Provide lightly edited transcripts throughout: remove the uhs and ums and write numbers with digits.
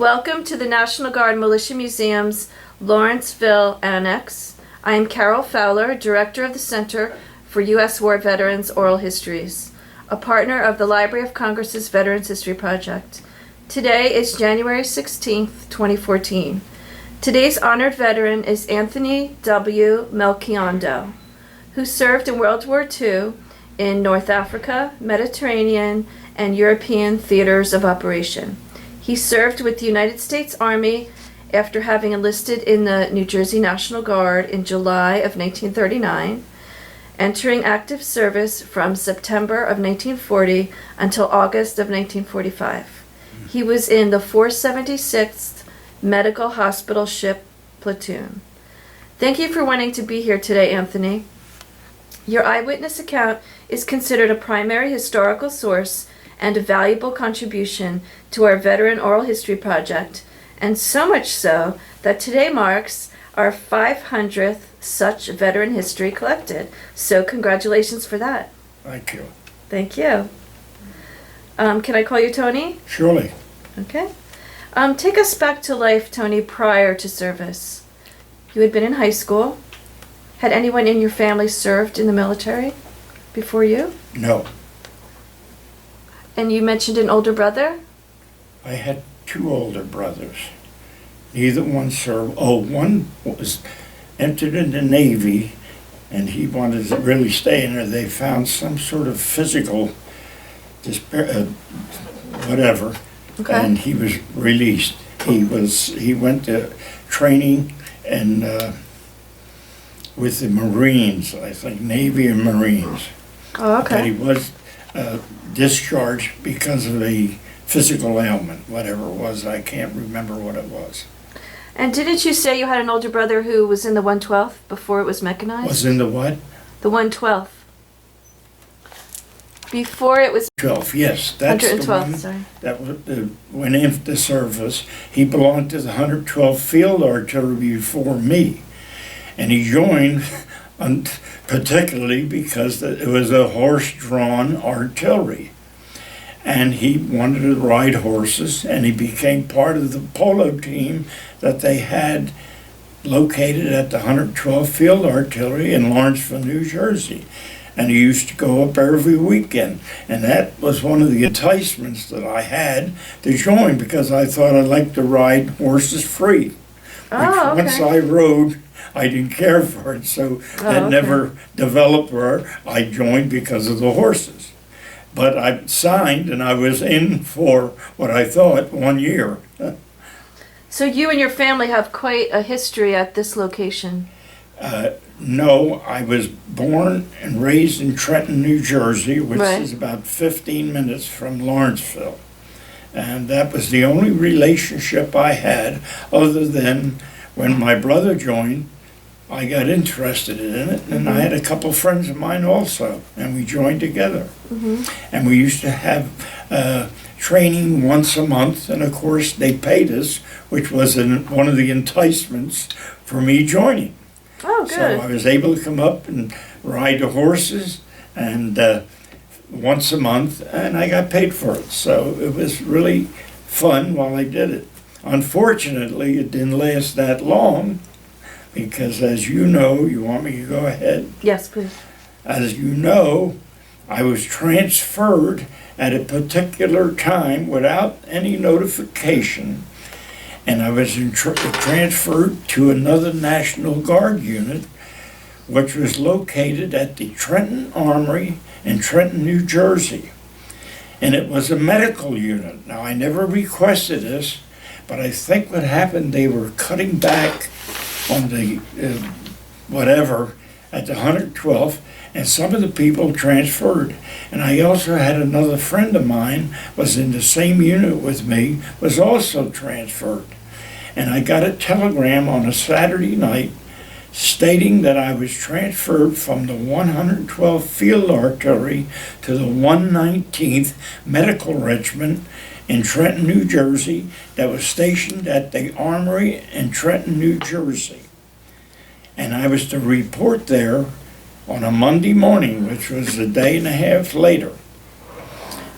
Welcome to the National Guard Militia Museum's Lawrenceville Annex. I am Carol Fowler, Director of the Center for U.S. War Veterans Oral Histories, a partner of the Library of Congress's Veterans History Project. Today is January 16th, 2014. Today's honored veteran is Anthony W. Melchiondo, who served in World War II in North Africa, Mediterranean, and European theaters of operation. He served with the United States Army after having enlisted in the New Jersey National Guard in July of 1939, entering active service from September of 1940 until August of 1945. He was in the 476th Medical Hospital Ship Platoon. Thank you for wanting to be here today, Anthony. Your eyewitness account is considered a primary historical source and a valuable contribution to our Veteran Oral History Project, and so much so that today marks our 500th such veteran history collected. So congratulations for that. Thank you. Thank you. Can I call you Tony? Surely. Okay. Take us back to life, Tony, prior to service. You had been in high school. Had anyone in your family served in the military before you? No. And you mentioned an older brother? I had two older brothers. Neither one served. Oh, one was entered in the Navy, and he wanted to really stay in there. They found some sort of physical, whatever, Okay. and he was released. He went to training and with the Marines, I think, Navy and Marines. Oh, But he okay. was discharged because of a physical ailment, whatever it was. I can't remember what it was. And didn't you say you had an older brother who was in the 112th before it was mechanized? Was in the what? The 112th. Before it was 12, yes. That's the 112th, one sorry. that went into service. He belonged to the 112th Field Artillery before me. And he joined particularly because it was a horse-drawn artillery. And he wanted to ride horses, and he became part of the polo team that they had located at the 112th Field Artillery in Lawrenceville, New Jersey. And he used to go up every weekend. And that was one of the enticements that I had to join, because I thought I'd like to ride horses free. Oh, Which once okay. I rode, I didn't care for it, so that okay. never developed where I joined because of the horses. But I signed, and I was in for what I thought 1 year. So you and your family have quite a history at this location. No, I was born and raised in Trenton, New Jersey, which Right. is about 15 minutes from Lawrenceville. And that was the only relationship I had, other than when my brother joined, I got interested in it, and I had a couple friends of mine also, and we joined together. And we used to have training once a month, and of course they paid us, which was one of the enticements for me joining. Oh, So good. I was able to come up and ride the horses, and once a month, and I got paid for it. So it was really fun while I did it. Unfortunately, it didn't last that long, because as you know, you want me to go ahead? Yes, please. As you know, I was transferred at a particular time without any notification, and I was transferred to another National Guard unit, which was located at the Trenton Armory in Trenton, New Jersey. And it was a medical unit. Now, I never requested this, but I think what happened, they were cutting back on the whatever at the 112th, and some of the people transferred. And I also had another friend of mine was in the same unit with me, was also transferred. And I got a telegram on a Saturday night stating that I was transferred from the 112th Field Artillery to the 119th Medical Regiment in Trenton, New Jersey, that was stationed at the Armory in Trenton, New Jersey. And I was to report there on a Monday morning, which was a day and a half later.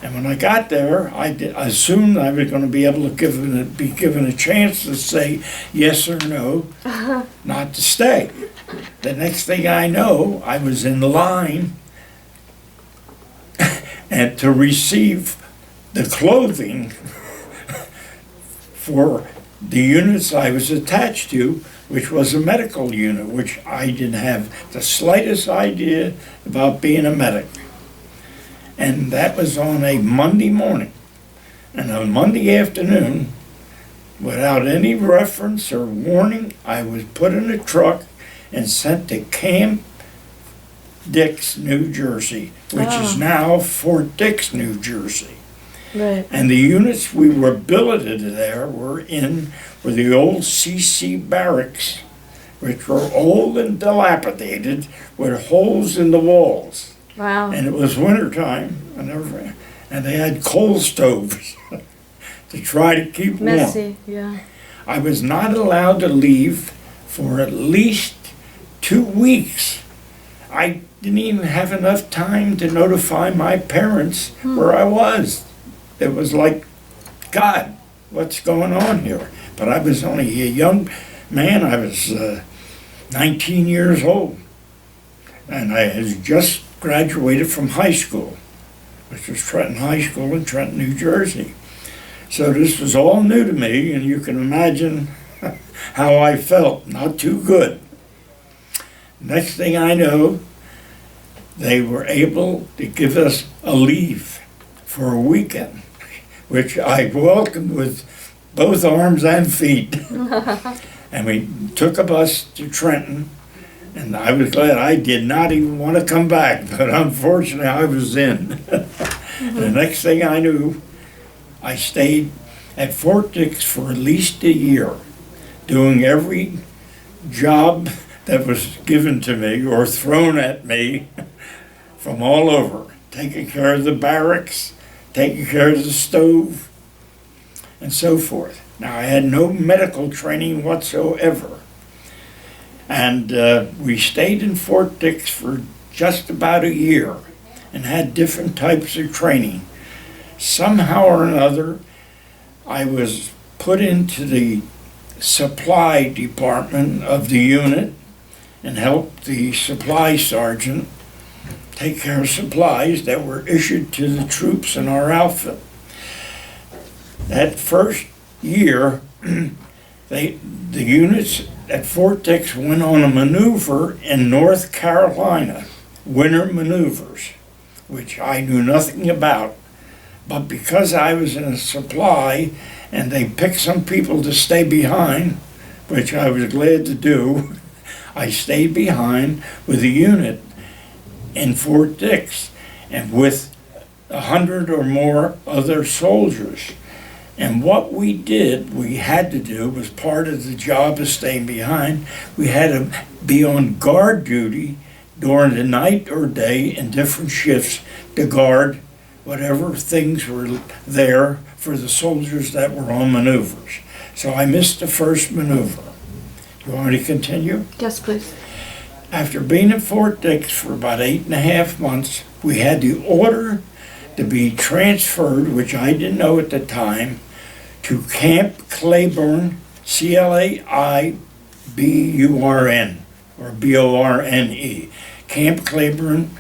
And when I got there, I assumed I was going to be able to be given a chance to say yes or no, not to stay. The next thing I know, I was in line and to receive the clothing for the units I was attached to, which was a medical unit, which I didn't have the slightest idea about being a medic. And that was on a Monday morning. And on Monday afternoon, without any reference or warning, I was put in a truck and sent to Camp Dix, New Jersey, which is now Fort Dix, New Jersey. Right. And the units we were billeted there were the old CC barracks, which were old and dilapidated with holes in the walls. Wow. And it was wintertime, and they had coal stoves to try to keep warm. Messy, yeah. I was not allowed to leave for at least 2 weeks. I didn't even have enough time to notify my parents where I was. It was like, God, what's going on here? But I was only a young man. I was 19 years old. And I had just graduated from high school, which was Trenton High School in Trenton, New Jersey. So this was all new to me, and you can imagine how I felt. Not too good. Next thing I know, they were able to give us a leave for a weekend, which I welcomed with both arms and feet. And we took a bus to Trenton, and I was glad. I did not even want to come back, but unfortunately I was in. And the next thing I knew, I stayed at Fort Dix for at least a year, doing every job that was given to me or thrown at me from all over, taking care of the barracks, taking care of the stove, and so forth. Now, I had no medical training whatsoever. And we stayed in Fort Dix for just about a year and had different types of training. Somehow or another, I was put into the supply department of the unit and helped the supply sergeant take care of supplies that were issued to the troops in our outfit. That first year, the units at Fort Dix went on a maneuver in North Carolina, winter maneuvers, which I knew nothing about. But because I was in a supply and they picked some people to stay behind, which I was glad to do, I stayed behind with the unit in Fort Dix and with 100 or more other soldiers. And what we had to do, was part of the job of staying behind. We had to be on guard duty during the night or day in different shifts to guard whatever things were there for the soldiers that were on maneuvers. So I missed the first maneuver. You want me to continue? Yes, please. After being in Fort Dix for about 8.5 months, we had the order to be transferred, which I didn't know at the time, to Camp Claiborne, C-L-A-I-B-U-R-N, or B-O-R-N-E, Camp Claiborne,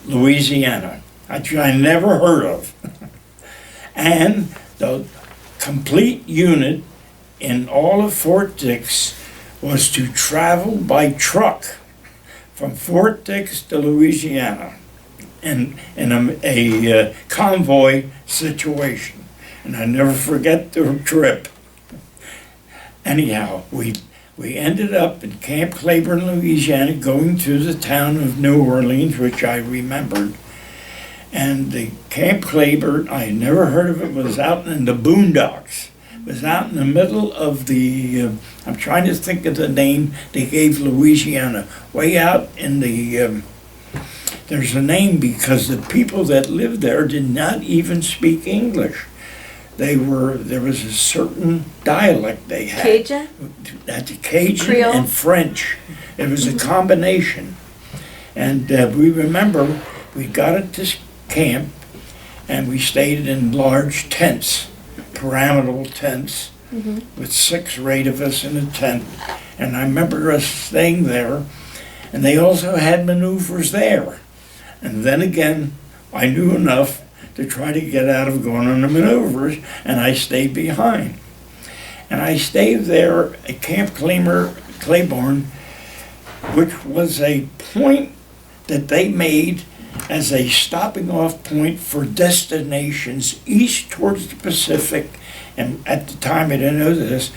Louisiana, which I never heard of. And the complete unit in all of Fort Dix was to travel by truck from Fort Dix to Louisiana in a convoy situation. And I never forget the trip. Anyhow, we ended up in Camp Claiborne, Louisiana, going to the town of New Orleans, which I remembered. And the Camp Claiborne, I had never heard of it, was out in the boondocks. It was out in the middle of the, I'm trying to think of the name they gave Louisiana, way out in the, there's a name because the people that lived there did not even speak English. There was a certain dialect they had. Cajun? That's Cajun Creole? and French. It was a combination. And we remember we got at this camp and we stayed in large tents, pyramidal tents, Mm-hmm. with 6 or 8 of us in a tent. And I remember us staying there, and they also had maneuvers there. And then again, I knew enough to try to get out of going on the maneuvers, and I stayed behind. And I stayed there at Camp Claiborne, which was a point that they made as a stopping off point for destinations east towards the Pacific, and at the time I didn't know this,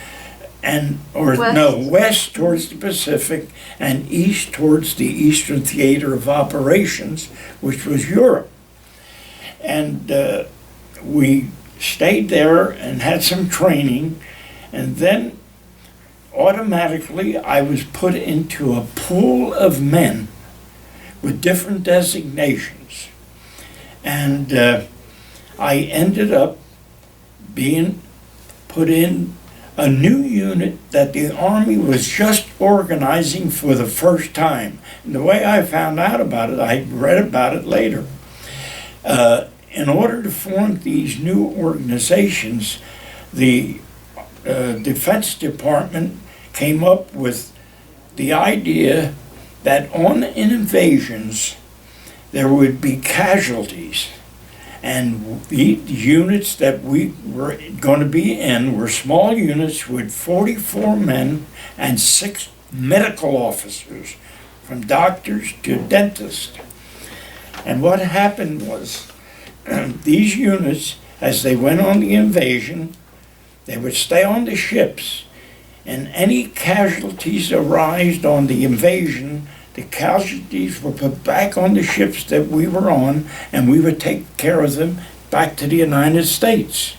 west towards the Pacific and east towards the Eastern Theater of Operations, which was Europe. And we stayed there and had some training, and then automatically I was put into a pool of men with different designations. And I ended up being put in a new unit that the Army was just organizing for the first time. And the way I found out about it, I read about it later. In order to form these new organizations, the Defense Department came up with the idea that on invasions there would be casualties. And the units that we were going to be in were small units with 44 men and 6 medical officers, from doctors to dentists. And what happened was, these units, as they went on the invasion, they would stay on the ships, and any casualties arised on the invasion, the casualties were put back on the ships that we were on, and we would take care of them back to the United States.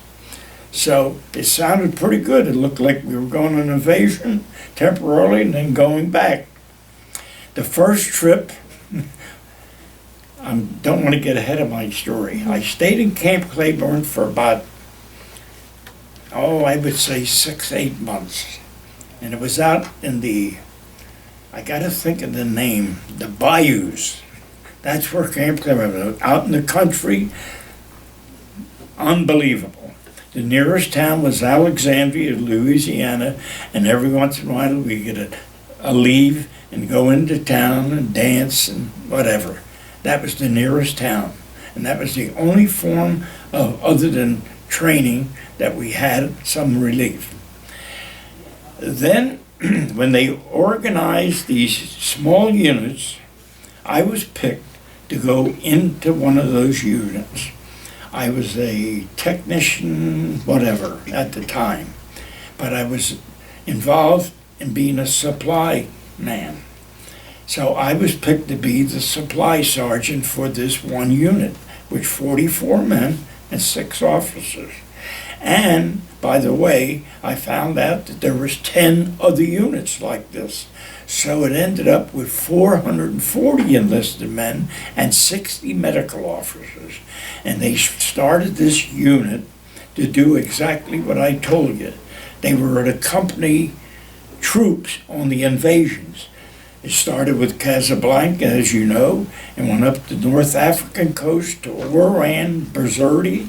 So it sounded pretty good. It looked like we were going on an invasion temporarily and then going back. The first trip, I don't want to get ahead of my story. I stayed in Camp Claiborne for about, I would say 6, 8 months. And it was out in the, I got to think of the name, the bayous. That's where Camp Claiborne was, out in the country. Unbelievable. The nearest town was Alexandria, Louisiana, and every once in a while we get a leave and go into town and dance and whatever. That was the nearest town. And that was the only form of, other than training, that we had some relief. Then, when they organized these small units, I was picked to go into one of those units. I was a technician, whatever, at the time. But I was involved in being a supply man. So I was picked to be the supply sergeant for this one unit, with 44 men and 6 officers. And, by the way, I found out that there was 10 other units like this. So it ended up with 440 enlisted men and 60 medical officers. And they started this unit to do exactly what I told you. They were to accompany troops on the invasions. It started with Casablanca, as you know, and went up the North African coast to Oran, Bizerti,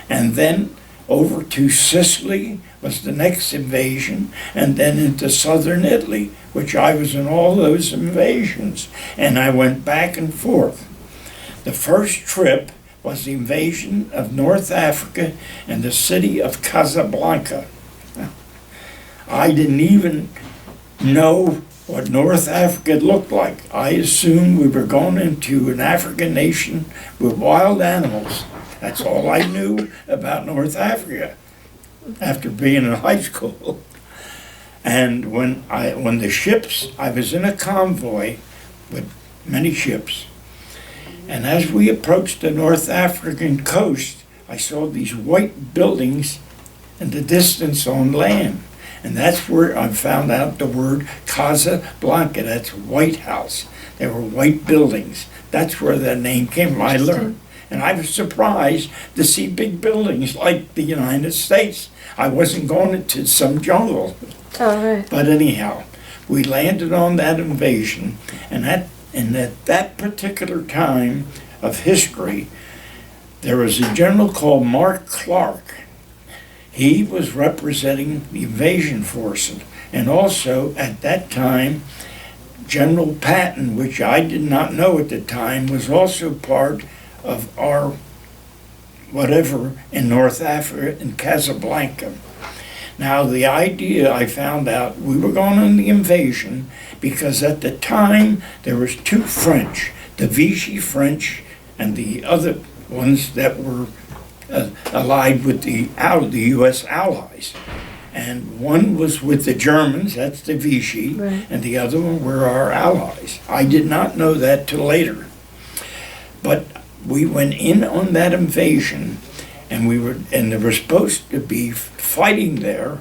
and then over to Sicily was the next invasion, and then into southern Italy, which I was in all those invasions, and I went back and forth. The first trip was the invasion of North Africa and the city of Casablanca. I didn't even know what North Africa looked like. I assumed we were going into an African nation with wild animals. That's all I knew about North Africa after being in high school. And when the ships, I was in a convoy with many ships, and as we approached the North African coast, I saw these white buildings in the distance on land. And that's where I found out the word Casablanca. That's White House. They were white buildings. That's where that name came from. I learned. And I was surprised to see big buildings like the United States. I wasn't going into some jungle. Oh, right. But anyhow, we landed on that invasion, and at that particular time of history, there was a general called Mark Clark. He was representing the invasion forces. And also, at that time, General Patton, which I did not know at the time, was also part of our whatever in North Africa, in Casablanca. Now, the idea, I found out, we were going on the invasion because at the time there was two French, the Vichy French and the other ones that were allied with the U.S. allies. And one was with the Germans, that's the Vichy, Right. and the other one were our allies. I did not know that till later. But we went in on that invasion, and they were supposed to be fighting there,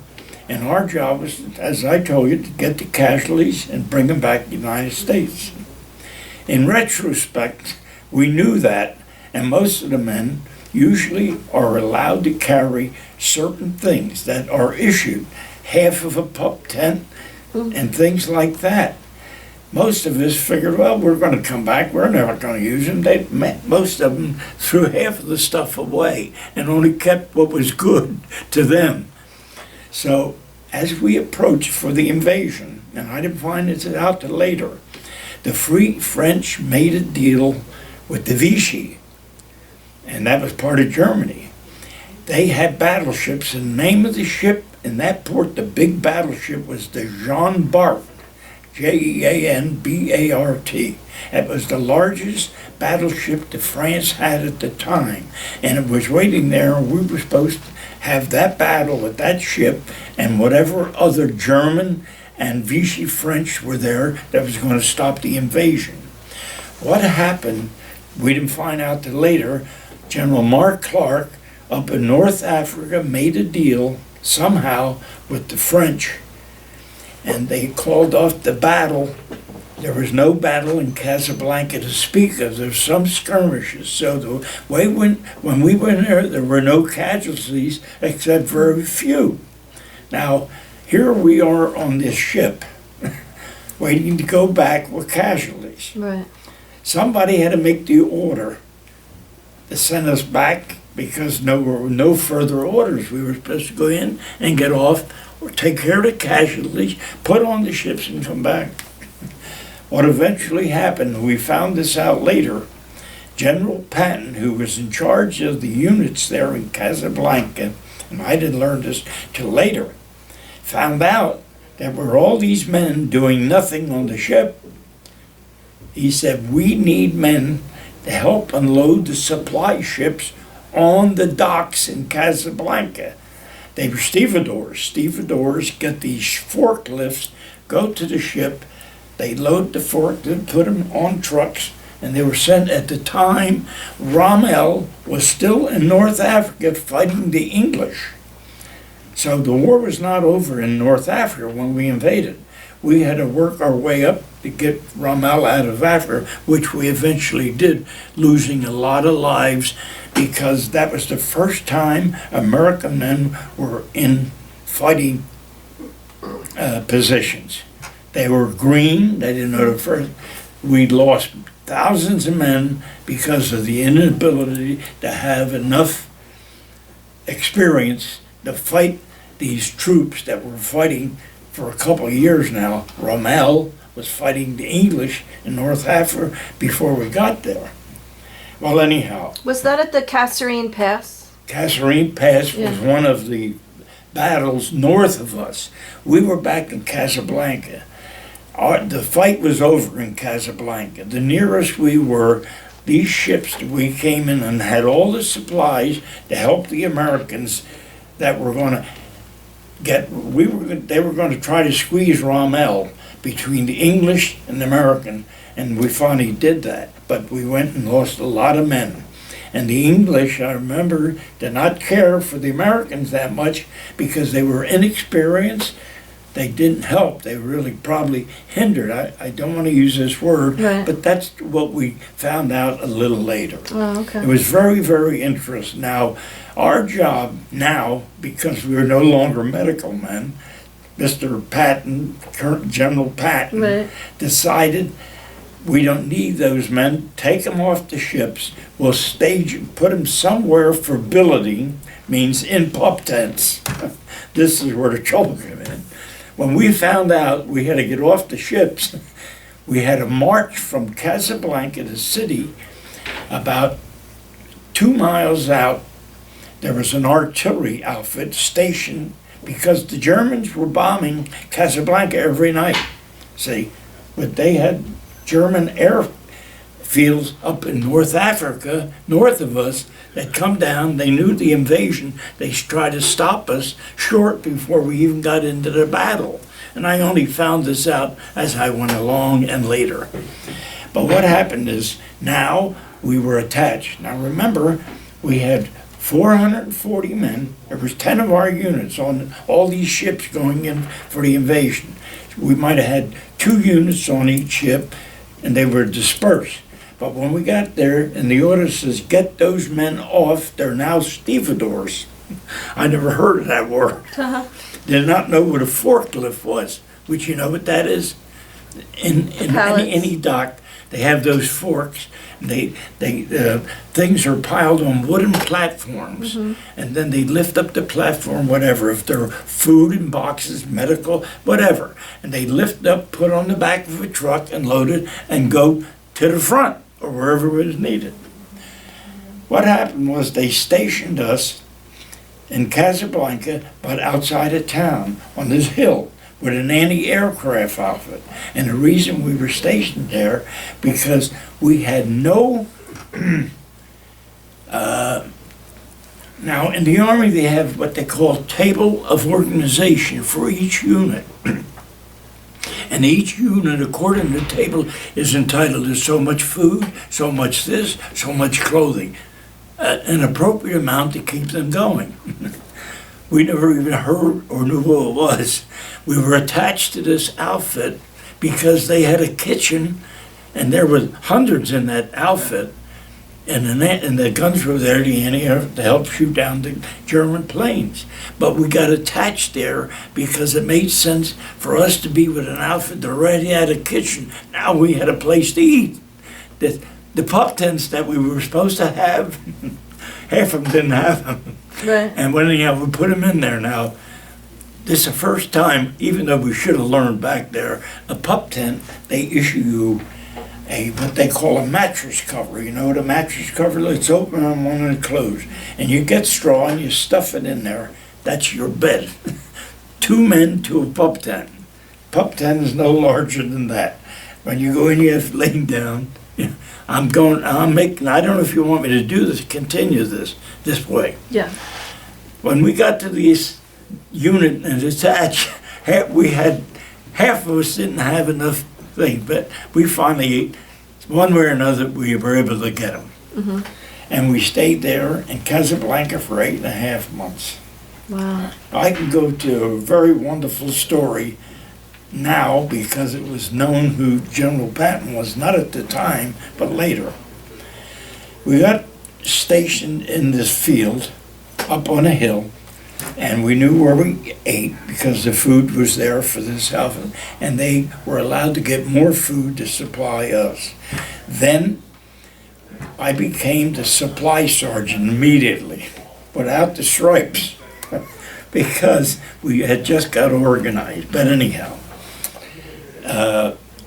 and our job was, as I told you, to get the casualties and bring them back to the United States. In retrospect, we knew that, and most of the men usually are allowed to carry certain things that are issued, half of a pup tent and things like that. Most of us figured, well, we're going to come back, we're never going to use them. Most of them threw half of the stuff away and only kept what was good to them. So as we approached for the invasion, and I didn't find this out till later, the Free French made a deal with the Vichy, and that was part of Germany. They had battleships, and the name of the ship in that port, the big battleship, was the Jean Bart, Jeanbart. It was the largest battleship that France had at the time, and it was waiting there, and we were supposed to have that battle with that ship and whatever other German and Vichy French were there that was going to stop the invasion. What happened, we didn't find out till later. General Mark Clark up in North Africa made a deal somehow with the French, and they called off the battle. There was no battle in Casablanca to speak of. There's some skirmishes. So the way when we went there were no casualties except very few. Now, here we are on this ship, waiting to go back with casualties. Right. Somebody had to make the order to send us back because there were no further orders. We were supposed to go in and get off or take care of the casualties, put on the ships and come back. What eventually happened, we found this out later, General Patton, who was in charge of the units there in Casablanca, and I didn't learn this till later, found out that were all these men doing nothing on the ship. He said, we need men to help unload the supply ships on the docks in Casablanca. They were stevedores. Stevedores get these forklifts, go to the ship, they load the forklift, put them on trucks, and they were sent. At the time, Rommel was still in North Africa fighting the English. So the war was not over in North Africa when we invaded. We had to work our way up to get Rommel out of Africa, which we eventually did, losing a lot of lives because that was the first time American men were in fighting positions. They were green, they didn't know the first. We lost thousands of men because of the inability to have enough experience to fight these troops that were fighting for a couple of years now. Rommel was fighting the English in North Africa before we got there. Well, anyhow. Was that at the Kasserine Pass? Kasserine Pass was Yeah. one of the battles north of us. We were back in Casablanca. The fight was over in Casablanca. The nearest we were, these ships, we came in and had all the supplies to help the Americans that were going to get, they were going to try to squeeze Rommel between the English and the American, and we finally did that. But we went and lost a lot of men. And the English, I remember, did not care for the Americans that much because they were inexperienced. They didn't help. They really probably hindered. I don't want to use this word, Right. but that's what we found out a little later. Oh, okay. It was very, very interesting. Now, our job now, because we are no longer medical men, Mr. Patton, current General Patton, Right. decided we don't need those men. Take them off the ships. We'll stage and put them somewhere for billeting, means in pup tents. This is where the trouble came in. When we found out we had to get off the ships, we had to march from Casablanca, the city, about 2 miles out. There was an artillery outfit stationed because the Germans were bombing Casablanca every night. See, but they had German airfields up in North Africa, north of us, that come down. They knew the invasion. They tried to stop us short before we even got into the battle. And I only found this out as I went along and later. But what happened is now we were attached. Now remember, we had 440 men. There was 10 of our units on all these ships going in for the invasion. We might have had 2 units on each ship, and they were dispersed. But when we got there, and the order says, get those men off, they're now stevedores. I never heard of that word. Did not know what a forklift was, which you know what that is? In any dock, they have those forks. Things are piled on wooden platforms, and then they lift up the platform, whatever, if they're food in boxes, medical, whatever, and they lift up, put on the back of a truck and load it and go to the front or wherever it was needed. What happened was they stationed us in Casablanca, but outside of town on this hill with an anti-aircraft outfit. And the reason we were stationed there, because we had no, now in the Army they have what they call table of organization for each unit. And each unit, according to the table, is entitled to so much food, so much this, so much clothing. An appropriate amount to keep them going. We never even heard or knew what it was. We were attached to this outfit because they had a kitchen, and there were hundreds in that outfit, and the guns were there to help shoot down the German planes. But we got attached there because it made sense for us to be with an outfit that already had a kitchen. Now we had a place to eat. The pup tents that we were supposed to have, half of them didn't have them. Right. And when we put them in there now, this is the first time, even though we should have learned back there, a pup tent, they issue you what they call a mattress cover. You know what a mattress cover is? It's open on one and closed. And you get straw and you stuff it in there. That's your bed. 2 men to a pup tent. Pup tent is no larger than that. When you go in, you have to lay down. I don't know if you want me to do this, continue this way. Yeah. When we got to this unit and attached, we had, half of us didn't have enough things, but we finally, one way or another, we were able to get them. And we stayed there in Casablanca for 8.5 months. Wow. I can go to a very wonderful story now because it was known who General Patton was, not at the time, but later. We got stationed in this field up on a hill, and we knew where we ate because the food was there for this outfit, and they were allowed to get more food to supply us. Then I became the supply sergeant immediately, without the stripes, because we had just got organized. But anyhow,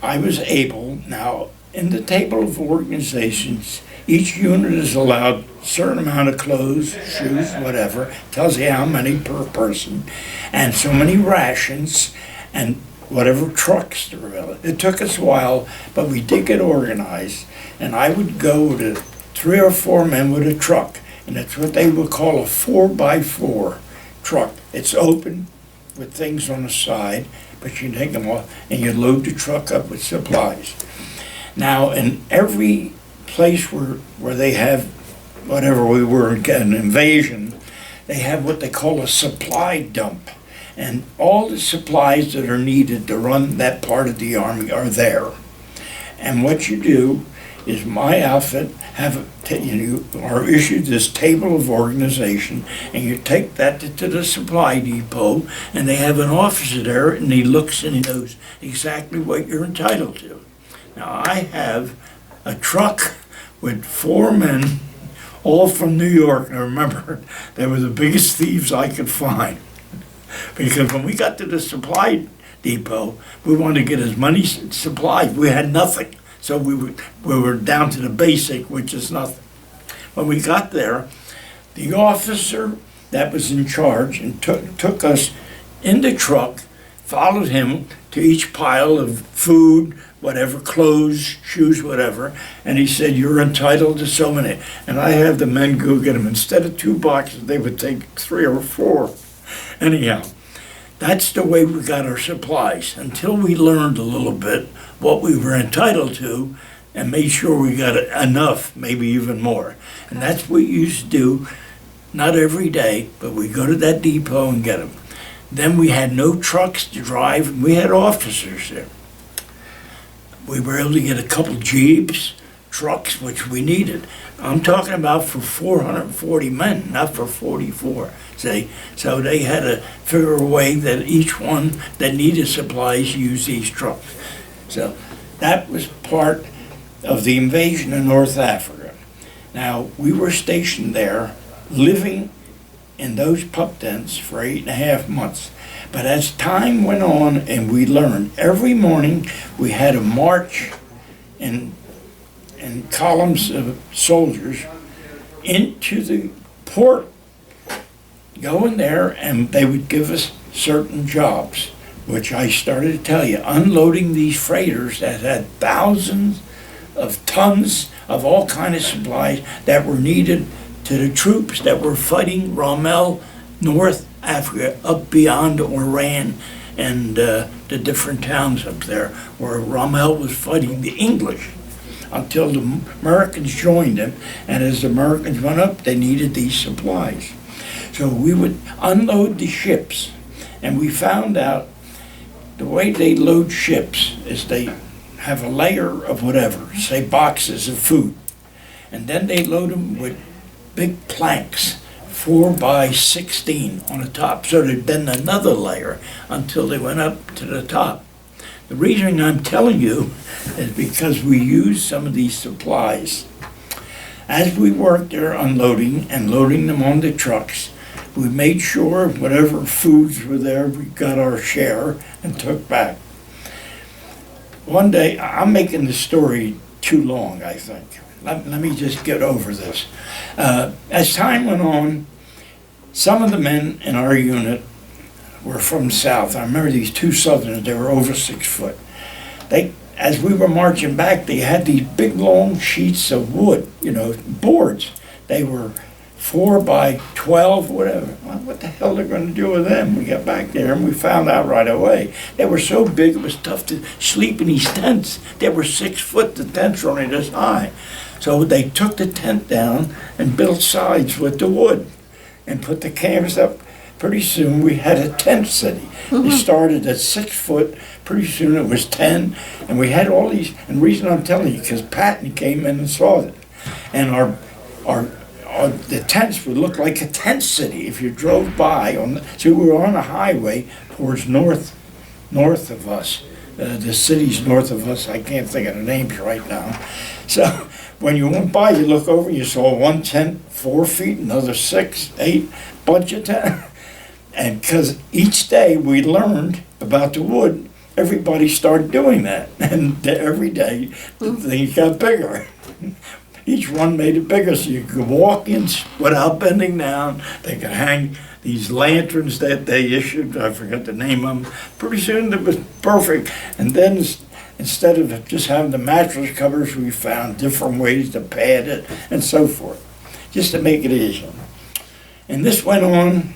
I was able, now in the table of organizations, each unit is allowed a certain amount of clothes, shoes, whatever, tells you how many per person, and so many rations, and whatever trucks there were. It took us a while, but we did get organized, and I would go to 3 or 4 men with a truck, and that's what they would call a 4x4 truck. It's open with things on the side, but you take them off and you load the truck up with supplies. Now, in every place where they have, whatever we were, an invasion, they have what they call a supply dump. And all the supplies that are needed to run that part of the Army are there. And what you do is my outfit you are issued this table of organization, and you take that to the supply depot, and they have an officer there, and he looks and he knows exactly what you're entitled to. Now, I have a truck with 4 men, all from New York. And I remember, they were the biggest thieves I could find. Because when we got to the supply depot, we wanted to get as many supplies. We had nothing. So we were down to the basic, which is nothing. When we got there, the officer that was in charge and took us in the truck, followed him to each pile of food, whatever, clothes, shoes, whatever, and he said, "You're entitled to so many." And I had the men go get them. Instead of 2 boxes, they would take 3 or 4. Anyhow, that's the way we got our supplies until we learned a little bit what we were entitled to and made sure we got enough, maybe even more. And that's what we used to do, not every day, but we go to that depot and get them. Then we had no trucks to drive, and we had officers there. We were able to get a couple Jeeps, trucks, which we needed. I'm talking about for 440 men, not for 44. See? So they had to figure a way that each one that needed supplies used these trucks. So that was part of the invasion of North Africa. Now, we were stationed there, living in those pup tents for 8.5 months. But as time went on and we learned, every morning we had a march in columns of soldiers into the port, go in there, and they would give us certain jobs, which I started to tell you, unloading these freighters that had thousands of tons of all kind of supplies that were needed to the troops that were fighting Rommel, North Africa, up beyond Oran and the different towns up there where Rommel was fighting the English until the Americans joined him. And as the Americans went up, they needed these supplies. So we would unload the ships, and we found out the way they load ships is they have a layer of whatever, say boxes of food, and then they load them with big planks, 4 by 16 on the top. So there'd been another layer until they went up to the top. The reason I'm telling you is because we used some of these supplies. As we worked there unloading and loading them on the trucks, we made sure whatever foods were there, we got our share and took back. One day, I'm making the story too long, I think. Let me just get over this. As time went on, some of the men in our unit were from the South. I remember these 2 Southerners, they were over 6 foot. As we were marching back, they had these big long sheets of wood, boards. They were 4 by 12, whatever. Well, what the hell they're going to do with them? We got back there and we found out right away. They were so big it was tough to sleep in these tents. They were 6 foot, the tents were only this high. So they took the tent down and built sides with the wood and put the canvas up. Pretty soon we had a tent city. It started at 6 foot, pretty soon it was 10, and we had all these, and the reason I'm telling you, because Patton came in and saw it. And the tents would look like a tent city if you drove by. So we were on a highway towards north of us. The cities north of us, I can't think of the names right now. So when you went by, you look over, you saw one tent 4 feet, another 6, 8, bunch of tents. And because each day we learned about the wood, everybody started doing that. And every day, the things got bigger. Each one made it bigger so you could walk in without bending down. They could hang these lanterns that they issued, I forgot the name of them. Pretty soon it was perfect. And then instead of just having the mattress covers, we found different ways to pad it and so forth, just to make it easier. And this went on.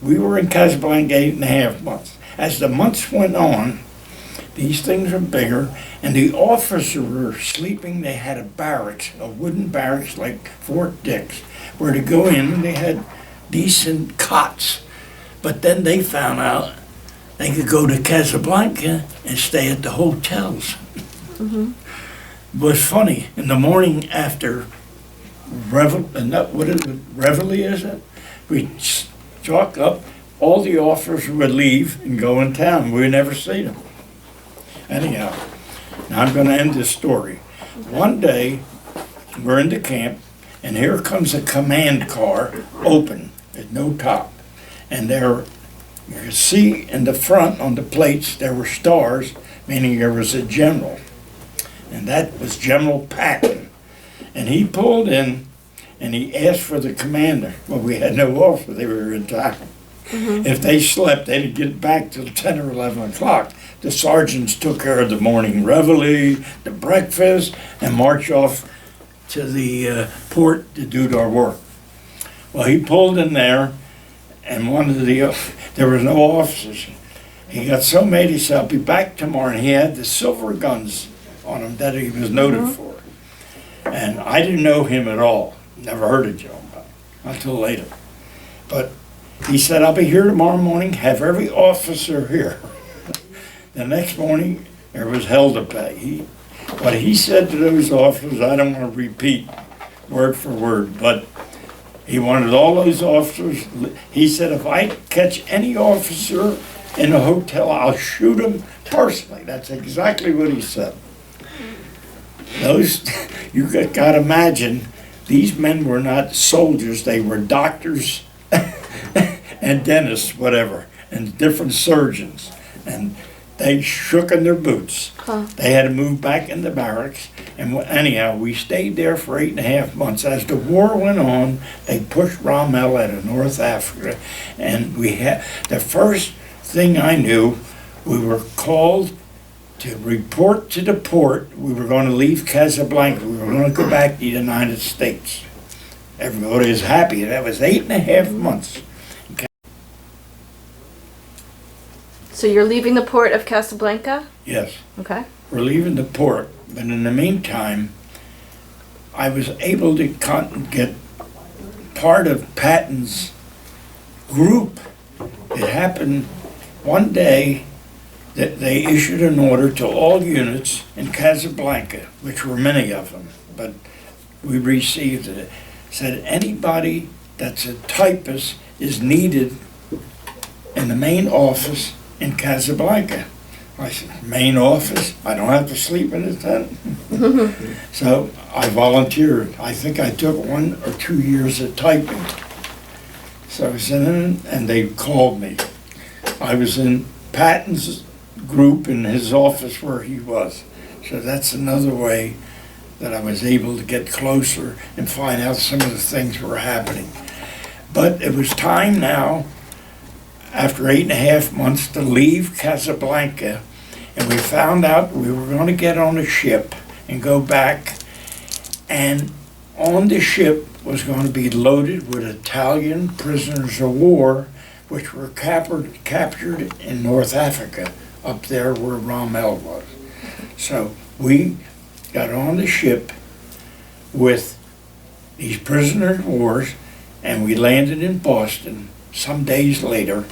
We were in Casablanca 8.5 months. As the months went on, these things were bigger, and the officers were sleeping. They had a barracks, a wooden barracks like Fort Dix, where to go in, and they had decent cots. But then they found out they could go to Casablanca and stay at the hotels. It was funny. In the morning after Reveille, is it? We'd chalk up, all the officers would leave and go in town. We'd never see them. Anyhow, Now I'm going to end this story. One day, we're in the camp, and here comes a command car, open, with no top. And there, you can see in the front on the plates, there were stars, meaning there was a general. And that was General Patton. And he pulled in, and he asked for the commander. Well, we had no officer, they were in town. If they slept, they didn't get back till 10 or 11 o'clock. The sergeants took care of the morning reveille, the breakfast, and march off to the port to do their work. Well, he pulled in there, and there was no officers. He got so mad, he said, I'll be back tomorrow, and he had the silver guns on him that he was noted for. And I didn't know him at all, never heard of Joe until later. But he said, I'll be here tomorrow morning, have every officer here. The next morning, there was hell to pay. What he said to those officers, I don't want to repeat word for word, but he wanted all those officers. He said, if I catch any officer in a hotel, I'll shoot him personally. That's exactly what he said. You got to imagine, these men were not soldiers, they were doctors and dentists, whatever, and different surgeons. And they shook in their boots. They had to move back in the barracks. And anyhow, we stayed there for 8.5 months. As the war went on, they pushed Rommel out of North Africa. And the first thing I knew, we were called to report to the port. We were going to leave Casablanca. We were going to go back to the United States. Everybody was happy. That was 8.5 months. So you're leaving the port of Casablanca? Yes. Okay. We're leaving the port, but in the meantime, I was able to get part of Patton's group. It happened one day that they issued an order to all units in Casablanca, which were many of them, but we received it. Said anybody that's a typist is needed in the main office in Casablanca. I said, main office? I don't have to sleep in a tent. So I volunteered. I think I took 1 or 2 years of typing. So I was in, and they called me. I was in Patton's group in his office where he was. So that's another way that I was able to get closer and find out some of the things that were happening. But it was time now, after 8.5 months, to leave Casablanca, and we found out we were going to get on a ship and go back, and on the ship was going to be loaded with Italian prisoners of war, which were captured in North Africa, up there where Rommel was. So we got on the ship with these prisoners of war, and we landed in Boston some days later.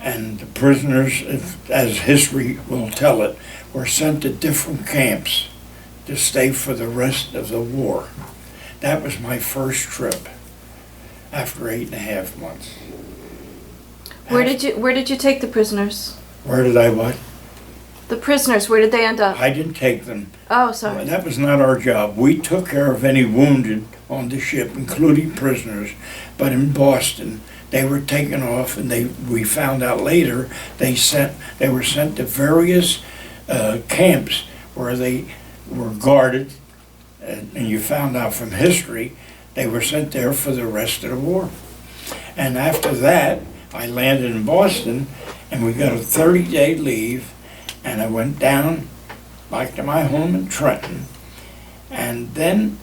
And the prisoners, as history will tell it, were sent to different camps to stay for the rest of the war. That was my first trip after 8.5 months. Where did you take the prisoners? Where did I what? The prisoners, where did they end up? I didn't take them. Oh, sorry. That was not our job. We took care of any wounded on the ship, including prisoners. But in Boston, they were taken off, and we found out later they were sent to various camps where they were guarded, and you found out from history they were sent there for the rest of the war. And after that, I landed in Boston, and we got a 30-day leave, and I went down back to my home in Trenton, and then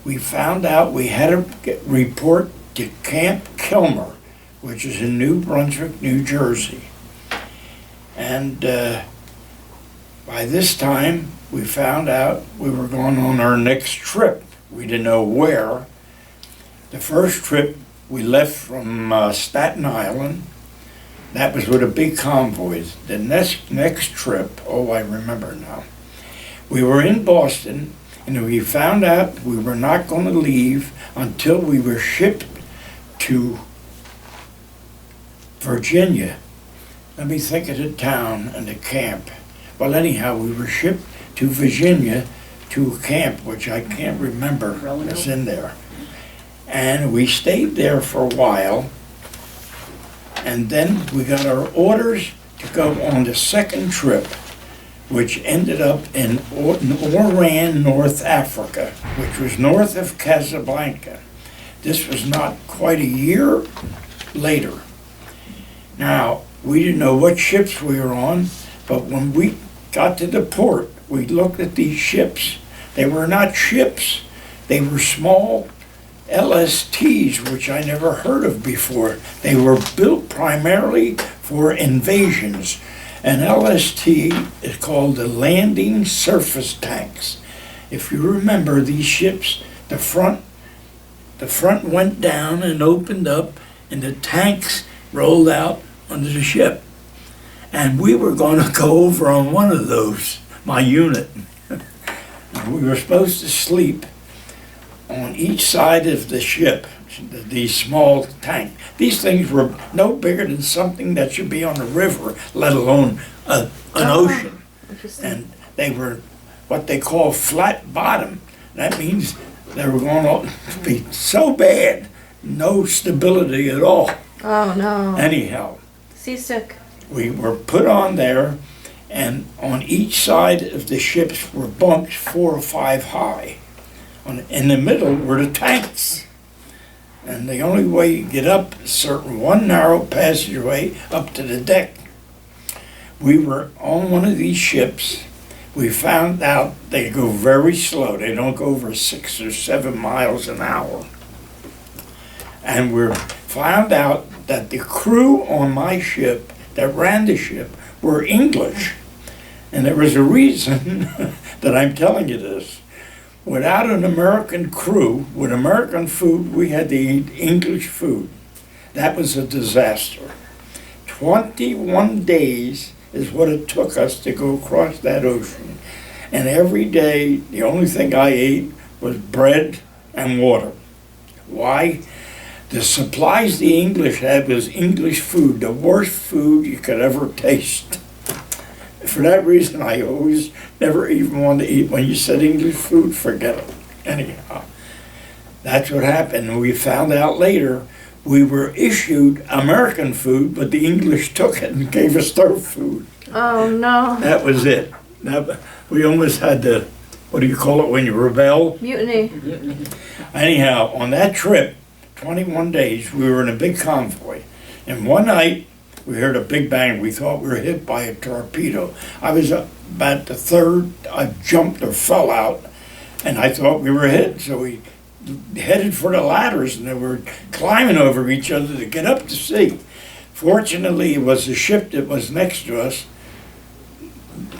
we found out we had to report to Camp Kilmer, which is in New Brunswick, New Jersey. And by this time, we found out we were going on our next trip. We didn't know where. The first trip, we left from Staten Island. That was with a big convoy. The next trip, oh, I remember now. We were in Boston, and we found out we were not going to leave until we were shipped to Virginia. Let me think of the town and the camp. Well, anyhow, we were shipped to Virginia to a camp, which I can't remember what's in there. And we stayed there for a while, and then we got our orders to go on the second trip, which ended up in Oran, North Africa, which was north of Casablanca. This was not quite a year later. Now, we didn't know what ships we were on, but when we got to the port, we looked at these ships. They were not ships. They were small LSTs, which I never heard of before. They were built primarily for invasions. An LST is called the landing surface tanks. If you remember these ships, the front went down and opened up, and the tanks rolled out under the ship. And we were going to go over on one of those, my unit. We were supposed to sleep on each side of the ship, these small tanks. These things were no bigger than something that should be on a river, let alone an ocean. And they were what they call flat bottom. That means they were going to be so bad, no stability at all. Oh no. Anyhow, Seasick. we were put on there, and on each side of the ships were bunks 4 or 5 high. In the middle were the tanks. And the only way you get up is one narrow passageway up to the deck. We were on one of these ships. We found out they go very slow. They don't go over 6 or 7 miles an hour. And we found out that the crew on my ship that ran the ship were English. And there was a reason that I'm telling you this. Without an American crew, with American food, we had to eat English food. That was a disaster. 21 days is what it took us to go across that ocean. And every day, the only thing I ate was bread and water. Why? The supplies the English had was English food, the worst food you could ever taste. For that reason, I always never even wanted to eat. When you said English food, forget it. Anyhow, that's what happened. We found out later we were issued American food, but the English took it and gave us their food. Oh no. That was it. We almost had to, what do you call it when you rebel? Mutiny. Anyhow, on that trip, 21 days, we were in a big convoy. And one night, we heard a big bang. We thought we were hit by a torpedo. I was about the third. I jumped or fell out, and I thought we were hit. So we headed for the ladders, and they were climbing over each other to get up to sea. Fortunately, it was the ship that was next to us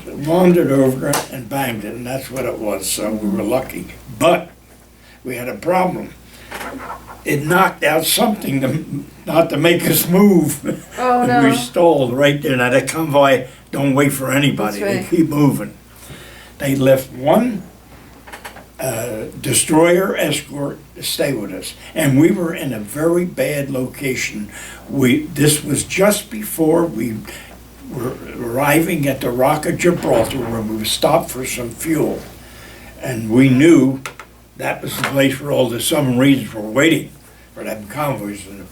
wandered over and banged it, and that's what it was. So we were lucky. But we had a problem. It knocked out something not to make us move. Oh no. And we stalled right there. Now the convoy don't wait for anybody. That's right. They keep moving. They left one destroyer escort to stay with us. And we were in a very bad location. This was just before we were arriving at the Rock of Gibraltar, where we stopped for some fuel. And we knew that was the place where all the submarines were waiting for them convoys. And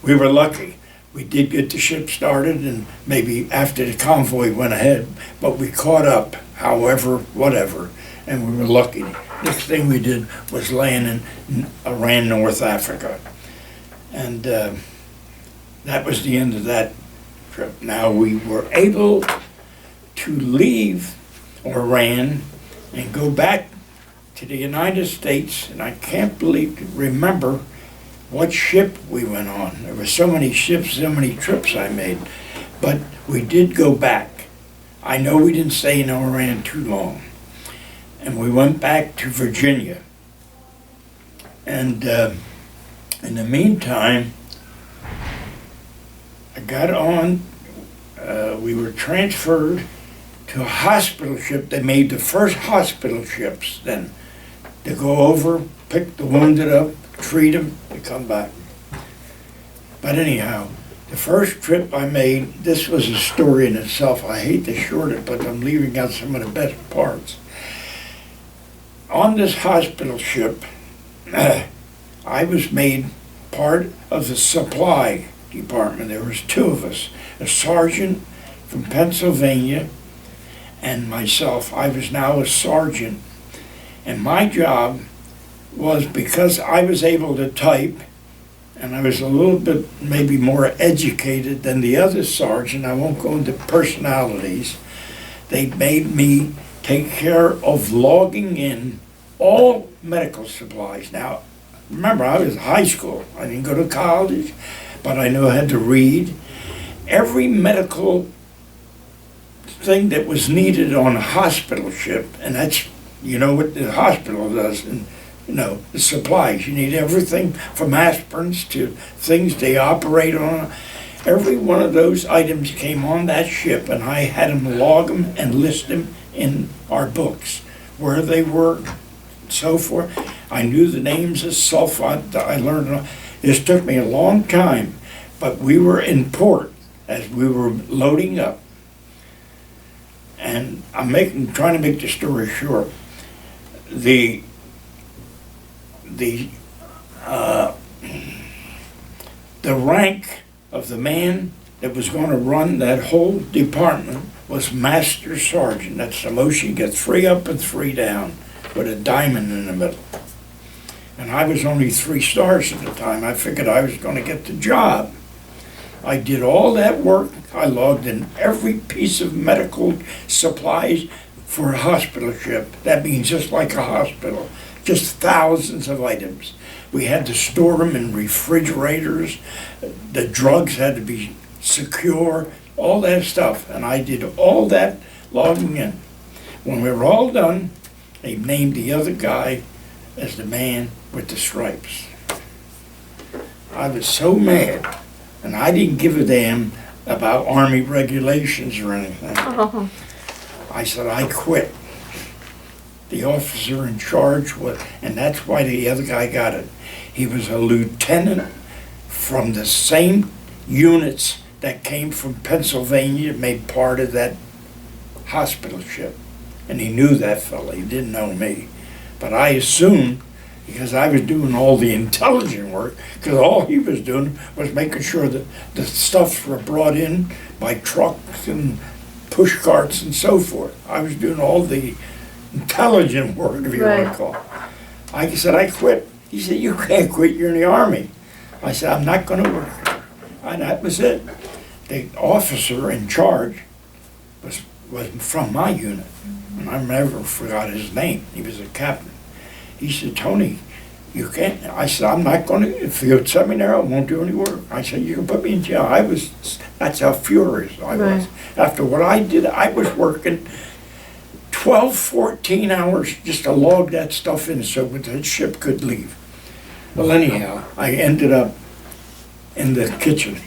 we were lucky. We did get the ship started, and maybe after the convoy went ahead, but we caught up, however, whatever, and we were lucky. Next thing we did was land in Oran, North Africa. And that was the end of that trip. Now we were able to leave Oran and go back to the United States, and I can't remember what ship we went on. There were so many ships, so many trips I made, but we did go back. I know we didn't stay in Oran too long, and we went back to Virginia. And in the meantime, I got on, we were transferred to a hospital ship. They made the first hospital ships then to go over, pick the wounded up, treat them, and come back. But anyhow, the first trip I made, this was a story in itself. I hate to short it, but I'm leaving out some of the best parts. on this hospital ship, I was made part of the supply department. There was two of us, a sergeant from Pennsylvania and myself. I was now a sergeant. And my job was, because I was able to type, and I was a little bit maybe more educated than the other sergeant, I won't go into personalities, they made me take care of logging in all medical supplies. Now, remember, I was in high school. I didn't go to college, but I knew how to read. Every medical thing that was needed on a hospital ship, and that's, you know what the hospital does, and you know, the supplies. You need everything from aspirins to things they operate on. Every one of those items came on that ship, and I had them log them and list them in our books, where they were, and so forth. I knew the names of sulfite. I learned. This took me a long time, but we were in port as we were loading up. And trying to make the story short. The rank of the man that was going to run that whole department was Master Sergeant. That's the most you get, 3 up and 3 down, with a diamond in the middle. And I was only 3 stars at the time. I figured I was going to get the job. I did all that work. I logged in every piece of medical supplies for a hospital ship. That means just like a hospital, just thousands of items. We had to store them in refrigerators. The drugs had to be secure, all that stuff. And I did all that logging in. When we were all done, they named the other guy as the man with the stripes. I was so mad, and I didn't give a damn about Army regulations or anything. Oh. I said, I quit. The officer in charge was, and that's why the other guy got it. He was a lieutenant from the same units that came from Pennsylvania, made part of that hospital ship. And he knew that fella, he didn't know me. But I assumed, because I was doing all the intelligent work, because all he was doing was making sure that the stuffs were brought in by trucks and push carts and so forth. I was doing all the intelligent work, if you want to call it. I said, I quit. He said, you can't quit, you're in the Army. I said, I'm not going to work. And that was it. The officer in charge was from my unit. And I never forgot his name. He was a captain. He said, Tony, you can't. I said, I'm not going to. If you send me there, I won't do any work. I said, you can put me in jail. That's how furious I was. After what I did, I was working 12, 14 hours just to log that stuff in so that ship could leave. Well, anyhow, I ended up in the kitchen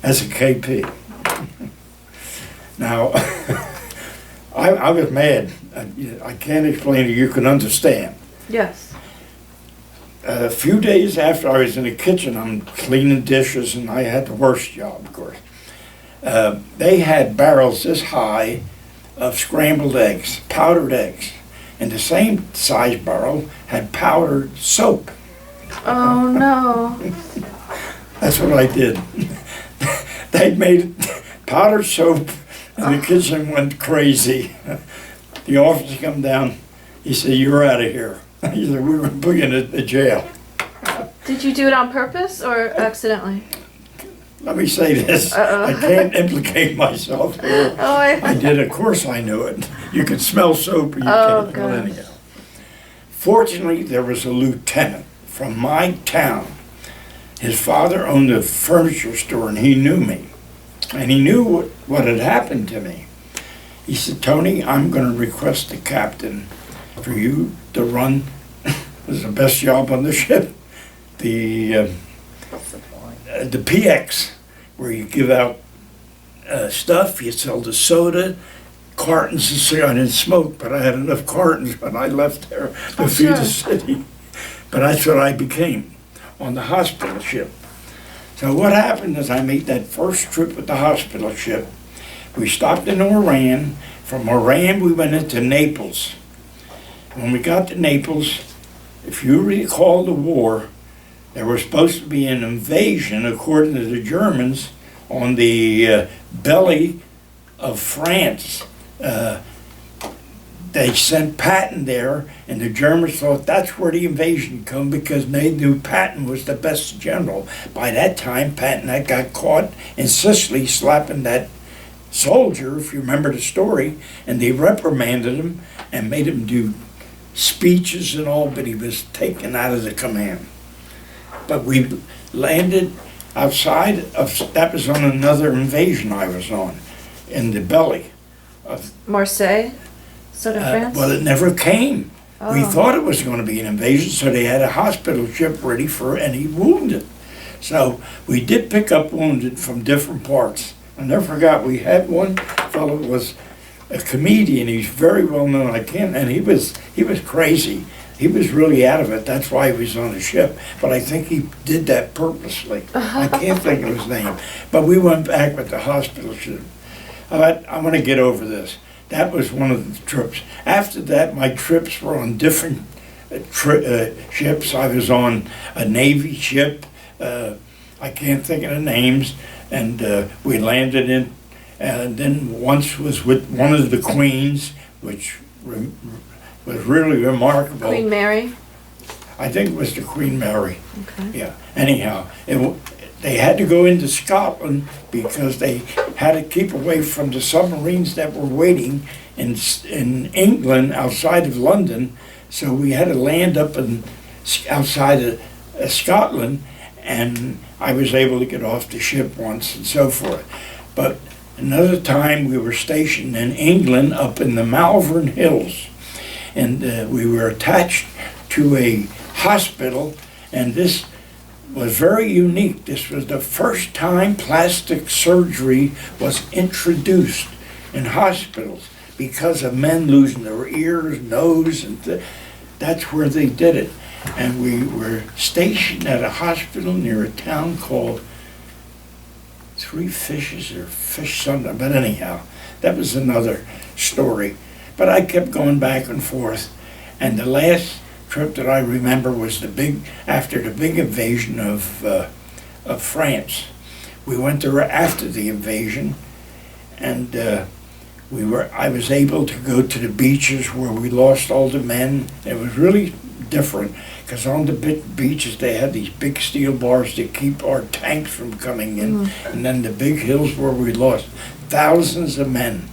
as a KP. Now, I was mad. I can't explain it. You can understand. Yes. A few days after I was in the kitchen, I'm cleaning dishes, and I had the worst job, of course. They had barrels this high of scrambled eggs, powdered eggs. And the same size barrel had powdered soap. Oh, no. That's what I did. They made powdered soap, and the kitchen went crazy. The officer come down. He said, you're out of here. He said, we're going to put you in the jail. Did you do it on purpose or accidentally? Let me say this. Uh-oh. I can't implicate myself here. Oh, I did, of course I knew it. You can smell soap, or you Oh, can't. Well, anyhow. Fortunately, there was a lieutenant from my town. His father owned a furniture store, and he knew me. And he knew what had happened to me. He said, Tony, I'm going to request the captain for you to run. It was the best job on the ship. The PX, where you give out stuff, you sell the soda, cartons of cigarettes. I didn't smoke, but I had enough cartons when I left there to feed the city. But that's what I became on the hospital ship. So what happened is I made that first trip with the hospital ship. We stopped in Oran. From Oran, we went into Naples. when we got to Naples, if you recall the war, there was supposed to be an invasion, according to the Germans, on the belly of France. They sent Patton there, and the Germans thought that's where the invasion come because they knew Patton was the best general. By that time, Patton had got caught in Sicily slapping that soldier, if you remember the story, and they reprimanded him and made him do speeches and all, but he was taken out of the command. But we landed outside of, that was on another invasion I was on, in the belly of Marseille, southern France? well, it never came. We Oh. thought it was going to be an invasion, so they had a hospital ship ready for any wounded. So we did pick up wounded from different parts. I never forgot, we had one fellow who was a comedian. He's very well known. And he was crazy. He was really out of it. That's why he was on the ship. But I think he did that purposely. I can't think of his name. But we went back with the hospital ship. I want to get over this. That was one of the trips. After that, my trips were on different ships. I was on a Navy ship. I can't think of the names. And we landed in, and then once was with one of the queens, which was really remarkable. Queen Mary? I think it was the Queen Mary. Okay. Yeah. Anyhow, they had to go into Scotland because they had to keep away from the submarines that were waiting in England outside of London. So we had to land up outside of Scotland, and I was able to get off the ship once and so forth. But another time we were stationed in England up in the Malvern Hills, and we were attached to a hospital, and this was very unique. This was the first time plastic surgery was introduced in hospitals because of men losing their ears, nose, and that's where they did it. And we were stationed at a hospital near a town called Three Fishes or Fish something. But anyhow, that was another story. But I kept going back and forth. And the last trip that I remember was after the big invasion of France. We went there after the invasion, and I was able to go to the beaches where we lost all the men. It was really different because on the big beaches they had these big steel bars to keep our tanks from coming in, and then the big hills where we lost thousands of men.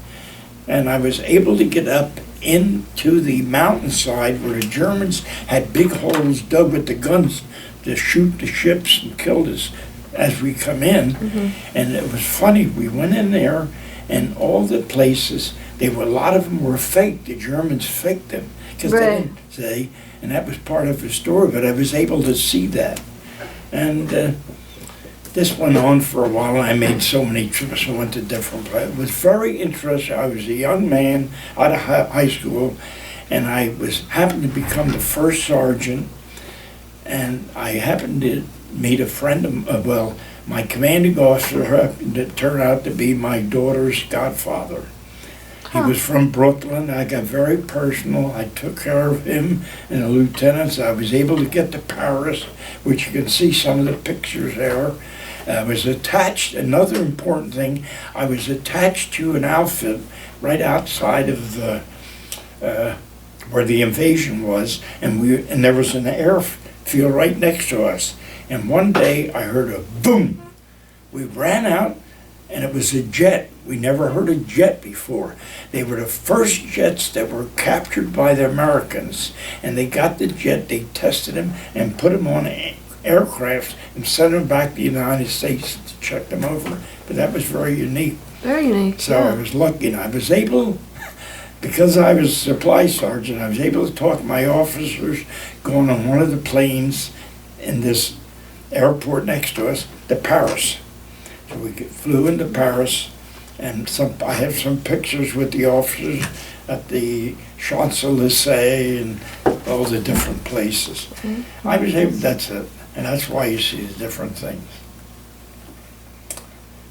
And I was able to get up into the mountainside where the Germans had big holes dug with the guns to shoot the ships and kill us as we come in. And it was funny, we went in there, and all the places, a lot of them were fake. The Germans faked them because they didn't say, and that was part of the story, but I was able to see that. And this went on for a while, and I made so many trips. I went to different places. It was very interesting. I was a young man out of high school, and I happened to become the first sergeant, and I happened to meet a friend of, my commanding officer happened to turn out to be my daughter's godfather. He was from Brooklyn. I got very personal. I took care of him and the lieutenants. I was able to get to Paris, which you can see some of the pictures there. I was attached, another important thing, I was attached to an outfit right outside of where the invasion was, and there was an airfield right next to us. And one day I heard a boom. We ran out, and it was a jet. We never heard a jet before. They were the first jets that were captured by the Americans, and they got the jet, they tested them, and put them on aircraft and sent them back to the United States to check them over. But that was very unique. Very unique. So I was lucky, and I was able, because I was a supply sergeant, I was able to talk to my officers going on one of the planes in this airport next to us to Paris. So we flew into Paris, and I have some pictures with the officers at the Champs-Élysées and all the different places. I was able, that's it. And that's why you see the different things.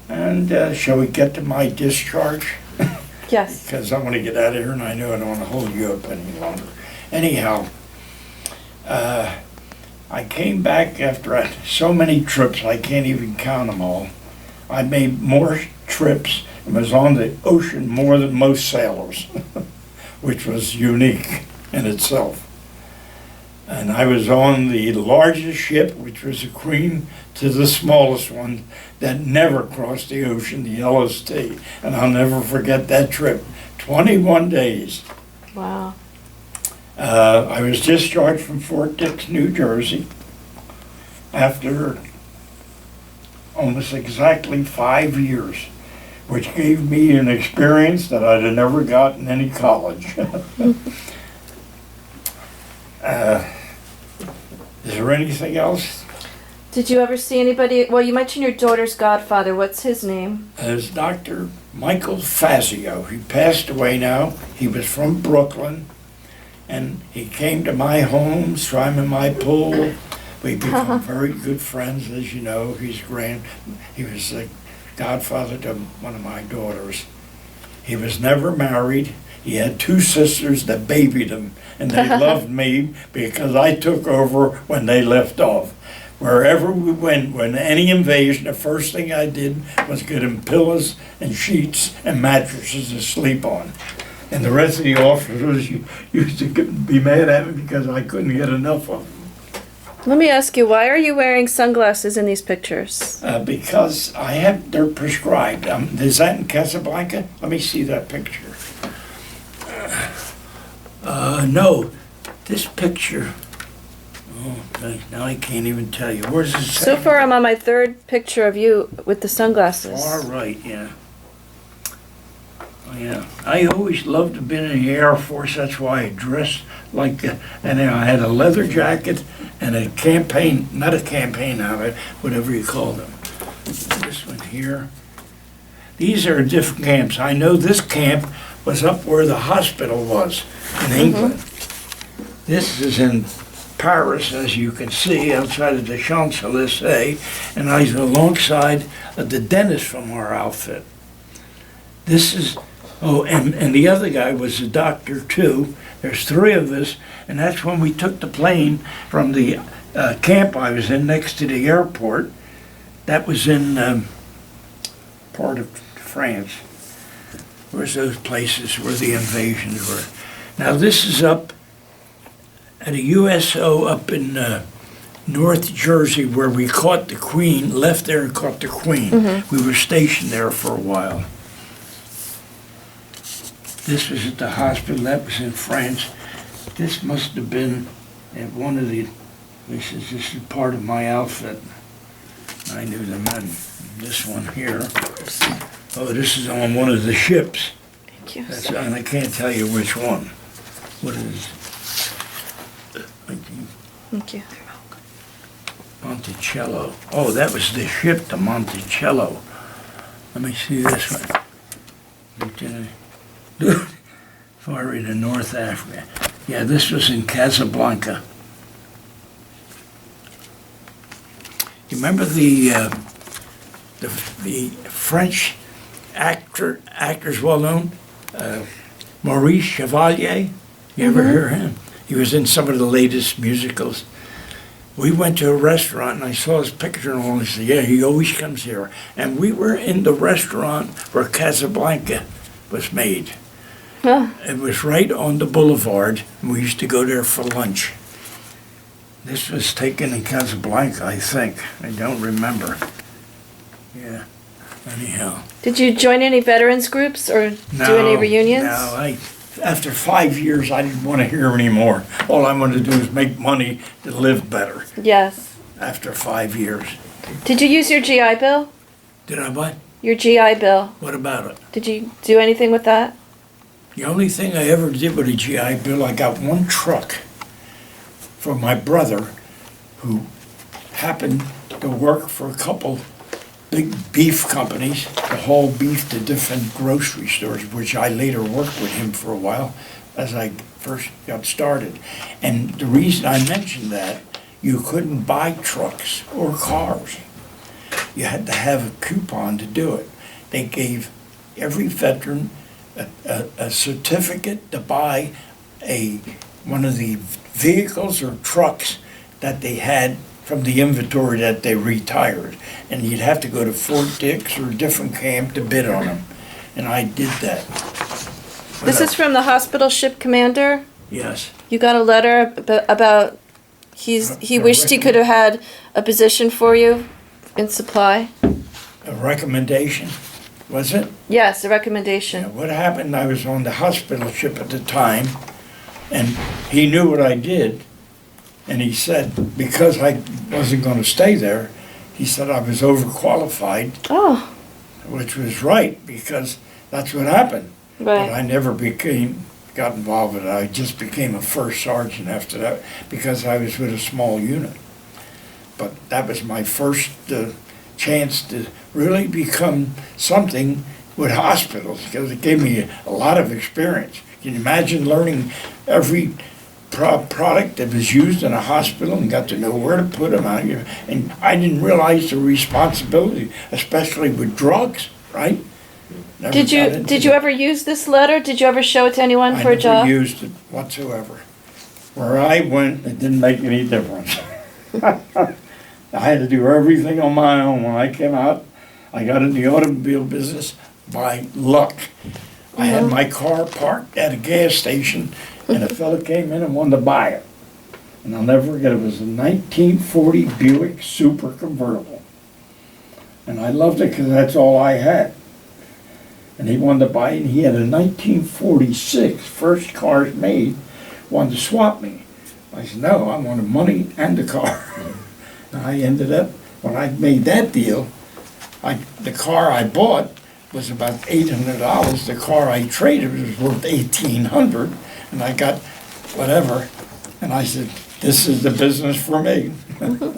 And shall we get to my discharge? Yes. Because I want to get out of here, and I know I don't want to hold you up any longer. Anyhow, I came back after so many trips, I can't even count them all. I made more trips and was on the ocean more than most sailors, which was unique in itself. And I was on the largest ship, which was the Queen, to the smallest one that never crossed the ocean, the LST. And I'll never forget that trip. 21 days. Wow. I was discharged from Fort Dix, New Jersey, after almost exactly 5 years, which gave me an experience that I'd have never got in any college. Is there anything else? Did you ever see anybody? Well, you mentioned your daughter's godfather. What's his name? As Dr. Michael Fazio. He passed away now. He was from Brooklyn, and he came to my home, swam in my pool. We became very good friends, as you know. He was the godfather to one of my daughters. He was never married. He had 2 sisters that babied him, and they loved me because I took over when they left off. Wherever we went, when any invasion, the first thing I did was get him pillows and sheets and mattresses to sleep on. And the rest of the officers used to be mad at me because I couldn't get enough of them. Let me ask you, why are you wearing sunglasses in these pictures? Because they're prescribed. Is that in Casablanca? Let me see that picture. No, this picture. Oh, now I can't even tell you. Where's this? So far, I'm on my 3rd picture of you with the sunglasses. Far right, yeah. Oh, yeah. I always loved to be in the Air Force. That's why I dressed like and I had a leather jacket and a campaign, not a campaign outfit, whatever you call them. This one here. These are different camps. I know this camp was up where the hospital was in England. This is in Paris, as you can see, outside of the Champs-Élysées, and I was alongside of the dentist from our outfit. This is, and the other guy was a doctor too. There's 3 of us, and that's when we took the plane from the camp I was in next to the airport. That was in part of France. Where's those places where the invasions were? Now this is up at a USO up in North Jersey where we caught the Queen, left there and caught the Queen. We were stationed there for a while. This was at the hospital, that was in France. This must have been at one of the, this is part of my outfit. I knew the men. This one here. Oh, this is on one of the ships. Thank you. That's, and I can't tell you which one. What is Thank you. Monticello. Oh, that was the ship, the Monticello. Let me see this one. Far into North Africa. Yeah, this was in Casablanca. You remember the French actors well known, Maurice Chevalier? You ever hear him? He was in some of the latest musicals. We went to a restaurant and I saw his picture and I said, yeah, he always comes here. And we were in the restaurant where Casablanca was made. It was right on the boulevard, and we used to go there for lunch. This was taken in Casablanca, I think. I don't remember. Yeah, anyhow. Did you join any veterans groups or do any reunions? No, after 5 years, I didn't want to hear anymore. All I wanted to do is make money to live better. Yes. After 5 years. Did you use your GI Bill? Did I what? Your GI Bill. What about it? Did you do anything with that? The only thing I ever did with a GI Bill, I got one truck for my brother who happened to work for a couple big beef companies to haul beef to different grocery stores, which I later worked with him for a while as I first got started. And the reason I mentioned that, you couldn't buy trucks or cars. You had to have a coupon to do it. They gave every veteran a certificate to buy a one of the vehicles or trucks that they had from the inventory that they retired. And you'd have to go to Fort Dix or a different camp to bid on them. And I did that. This is from the hospital ship commander. Yes. You got a letter about he wished he could have had a position for you in supply. A recommendation, was it? Yes, a Yeah, recommendation. what happened, I was on the hospital ship at the time, and he knew what I did, and he said, because I wasn't gonna stay there, he said I was overqualified, Oh, which was right, because that's what happened. But right. I never got involved with it. I just became a first sergeant after that, because I was with a small unit. But that was my first chance to really become something with hospitals, because it gave me a lot of experience. Can you imagine learning every product that was used in a hospital and got to know where to put them out? And I didn't realize the responsibility, especially with drugs, right? Never Did you got into did you it. ever use this letter? Did you ever show it to anyone for a I never job? used it whatsoever. Where I went, it didn't make any difference. I had to do everything on my own. When I came out, I got in the automobile business by luck. I had my car parked at a gas station, and a fella came in and wanted to buy it. And I'll never forget, it was a 1940 Buick Super Convertible. And I loved it because that's all I had. And he wanted to buy it, and he had a 1946 first cars made, wanted to swap me. I said, no, I want the money and the car. And I ended up, when I made that deal, the car I bought was about $800. The car I traded was worth $1,800, and I got whatever. And I said, this is the business for me. All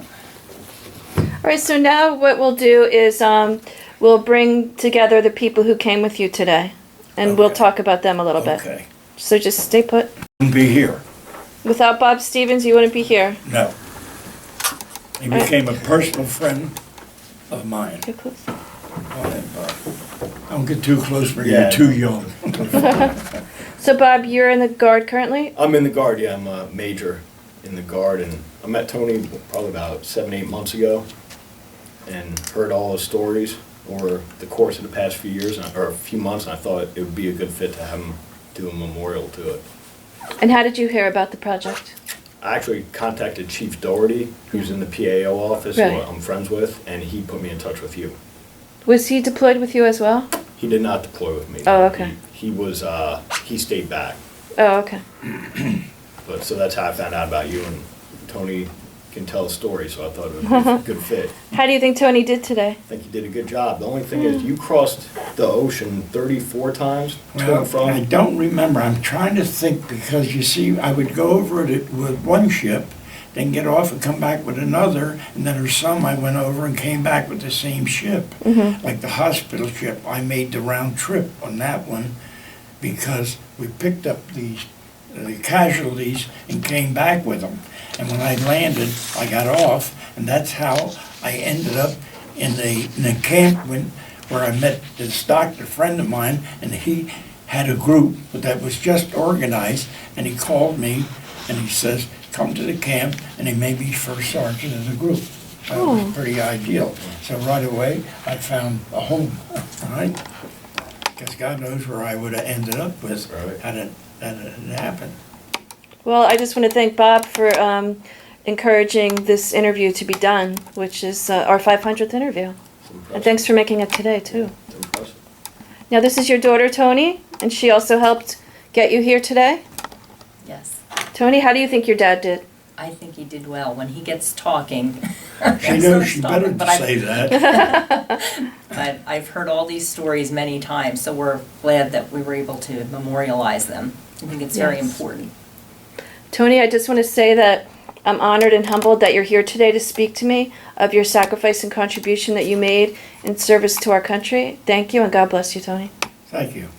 right, so now what we'll do is we'll bring together the people who came with you today, and we'll Okay. talk about them a little bit. Okay. So just stay put. Wouldn't be here. Without Bob Stevens, you wouldn't be here. No. He became a personal friend of mine. Too close. Don't get too close, but Yeah. you're too young. So Bob, you're in the Guard currently? I'm in the Guard, yeah, I'm a major in the Guard, and I met Tony probably about 7-8 months ago, and heard all his stories over the course of the past few years, or a few months, and I thought it would be a good fit to have him do a memorial to it. And how did you hear about the project? I actually contacted Chief Doherty, who's in the PAO office, who Right. I'm friends with, and he put me in touch with you. Was he deployed with you as well? He did not deploy with me. Oh, okay. He stayed back. Oh, okay. But, so that's how I found out about you, and Tony can tell a story, so I thought it would be a good fit. How do you think Tony did today? I think you did a good job. The only thing is, you crossed the ocean 34 times to Well, and from. I don't remember. I'm trying to think, because you see, I would go over it with one ship, then get off and come back with another, and then there's some I went over and came back with the same ship. Like the hospital ship, I made the round trip on that one because we picked up the casualties and came back with them. And when I landed, I got off, and that's how I ended up in the encampment where I met this doctor friend of mine, and he had a group that was just organized, and he called me and he says, come to the camp, and he made me first sergeant of the group. That was pretty ideal. So right away, I found a home, right? Because God knows where I would have ended up with Right. had it happened. Well, I just want to thank Bob for encouraging this interview to be done, which is our 500th interview. It's And impressive. thanks for making it today, too. It's impressive. Now, this is your daughter, Tony, and she also helped get you here today. Yes, Tony, how do you think your dad did? I think he did well. When he gets talking. She knows she better say that. But I've heard all these stories many times, so we're glad that we were able to memorialize them. I think it's very Yes. important. Tony, I just want to say that I'm honored and humbled that you're here today to speak to me of your sacrifice and contribution that you made in service to our country. Thank you, and God bless you, Tony. Thank you.